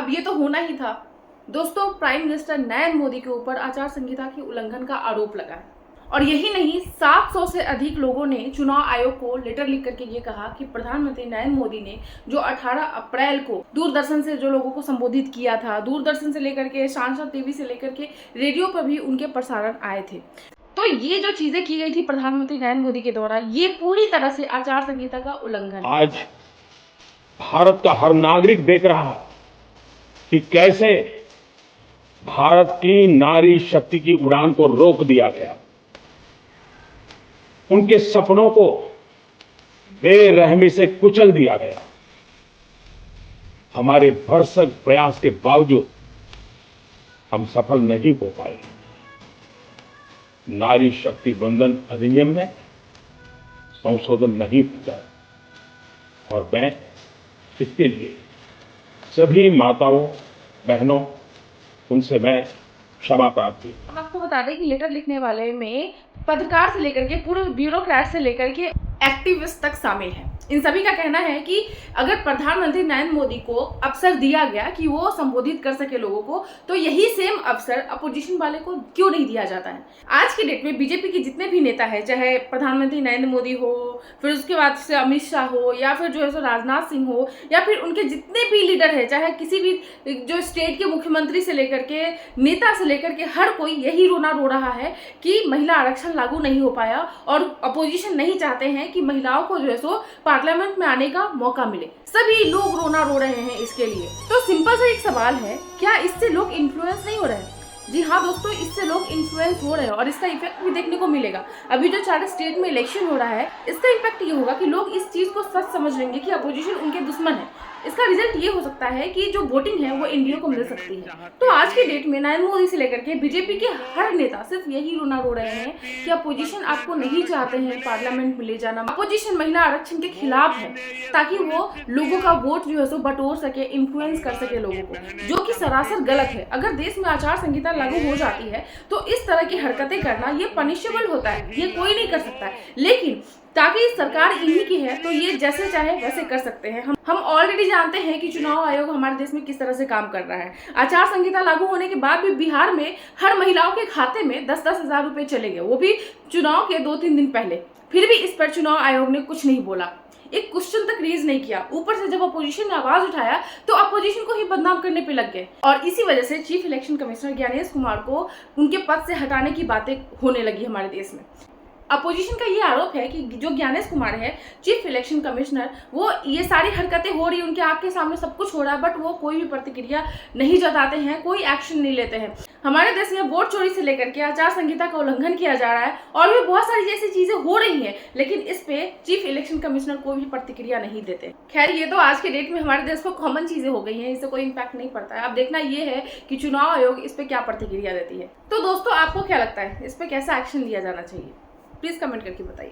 अब ये तो होना ही था। दोस्तों, प्राइम मिनिस्टर नरेंद्र मोदी के ऊपर आचार संहिता के उल्लंघन का आरोप लगा है और यही नहीं, 700 से अधिक लोगों ने चुनाव आयोग को लेटर लिख करके ये कहा कि प्रधानमंत्री नरेंद्र मोदी ने जो 18 अप्रैल को दूरदर्शन से जो लोगों को संबोधित किया था, दूरदर्शन से लेकर के सांसद टीवी से लेकर के रेडियो पर भी उनके प्रसारण आए थे। तो ये जो चीजें की गई थी प्रधानमंत्री नरेंद्र मोदी के द्वारा, ये पूरी तरह से आचार संहिता का उल्लंघन। आज भारत का हर नागरिक देख रहा है कि कैसे भारत की नारी शक्ति की उड़ान को रोक दिया गया, उनके सपनों को बेरहमी से कुचल दिया गया। हमारे भरसक प्रयास के बावजूद हम सफल नहीं हो पाए। नारी शक्ति वंदन अधिनियम में संशोधन नहीं किया और मैं इसके लिए सभी माताओं बहनों उनसे मैं क्षमा प्रार्थी। हम आपको बता दें कि लेटर लिखने वाले में पत्रकार से लेकर के पूरे ब्यूरोक्रेट से लेकर के एक्टिविस्ट तक शामिल है। इन सभी का कहना है कि अगर प्रधानमंत्री नरेंद्र मोदी को अवसर दिया गया कि वो संबोधित कर सके लोगों को, तो यही सेम अवसर अपोजिशन वाले को क्यों नहीं दिया जाता है। आज के डेट में बीजेपी के जितने भी नेता है, चाहे प्रधानमंत्री नरेंद्र मोदी हो, फिर उसके बाद से अमित शाह हो, या फिर जो है सो राजनाथ सिंह हो, या फिर उनके जितने भी लीडर है, चाहे किसी भी जो स्टेट के मुख्यमंत्री से लेकर के नेता से लेकर के हर कोई यही रोना रो रहा है कि महिला आरक्षण लागू नहीं हो पाया और अपोजिशन नहीं चाहते हैं कि महिलाओं को जो है सो पार्लियामेंट में आने का मौका मिले। सभी लोग रोना रो रहे हैं इसके लिए। तो सिंपल सा एक सवाल है, क्या इससे लोग इन्फ्लुएंस नहीं हो रहे हैं? जी हाँ दोस्तों, इससे लोग इन्फ्लुएंस हो रहे हैं और इसका इफेक्ट भी देखने को मिलेगा। अभी जो 4 स्टेट में इलेक्शन हो रहा है, इसका इफेक्ट ये होगा कि लोग इस चीज को सच समझ लेंगे कि अपोजिशन उनके दुश्मन है। इसका रिजल्ट ये हो सकता है कि जो वोटिंग है वो इंडिया को मिल सकती है। तो आज के डेट में नरेंद्र मोदी से लेकर के बीजेपी के हर नेता सिर्फ यही रोना रो रहे हैं कि अपोजिशन आपको नहीं चाहते हैं पार्लियामेंट में ले जाना। अपोजिशन महिला आरक्षण के खिलाफ है ताकि वो लोगों का वोट जो है सो बटोर सके, इन्फ्लुएंस कर सके लोगों को, जो कि सरासर गलत है। अगर देश में आचार संहिता लागू हो जाती है तो इस तरह की हरकतें करना ये पनिशेबल होता है, ये कोई नहीं कर सकता है। लेकिन ताकि सरकार इन्हीं की है तो ये जैसे चाहे वैसे कर सकते हैं। हम ऑलरेडी जानते हैं कि चुनाव आयोग हमारे देश में किस तरह से काम कर रहा है। आचार संहिता लागू होने के बाद भी बिहार में हर महिलाओं के खाते में 10-10 हजार रुपए चले गए, वो भी चुनाव के 2-3 दिन पहले। फिर भी इस पर चुनाव आयोग ने कुछ नहीं बोला, एक क्वेश्चन तक रेज नहीं किया। ऊपर से जब अपोजिशन ने आवाज उठाया तो अपोजिशन को ही बदनाम करने पे लग गए और इसी वजह से chief election commissioner Gyanesh Kumar को उनके पद से हटाने की बातें होने लगी हमारे देश में। अपोजिशन का ये आरोप है कि जो ज्ञानेश कुमार है चीफ इलेक्शन कमिश्नर, वो ये सारी हरकतें हो रही है, उनके आंख के सामने सब कुछ हो रहा है, बट वो कोई भी प्रतिक्रिया नहीं जताते हैं, कोई एक्शन नहीं लेते हैं। हमारे देश में वोट चोरी से लेकर के आचार संहिता का उल्लंघन किया जा रहा है और भी बहुत सारी जैसी चीजें हो रही हैं, लेकिन इस पे चीफ इलेक्शन कमिश्नर कोई भी प्रतिक्रिया नहीं देते। खैर, ये तो आज के डेट में हमारे देश को कॉमन चीजें हो गई हैं, इससे कोई इम्पैक्ट नहीं पड़ता है। अब देखना ये है कि चुनाव आयोग इस पे क्या प्रतिक्रिया देती है। तो दोस्तों, आपको क्या लगता है, इस पे कैसा एक्शन लिया जाना चाहिए? प्लीज कमेंट करके बताइए।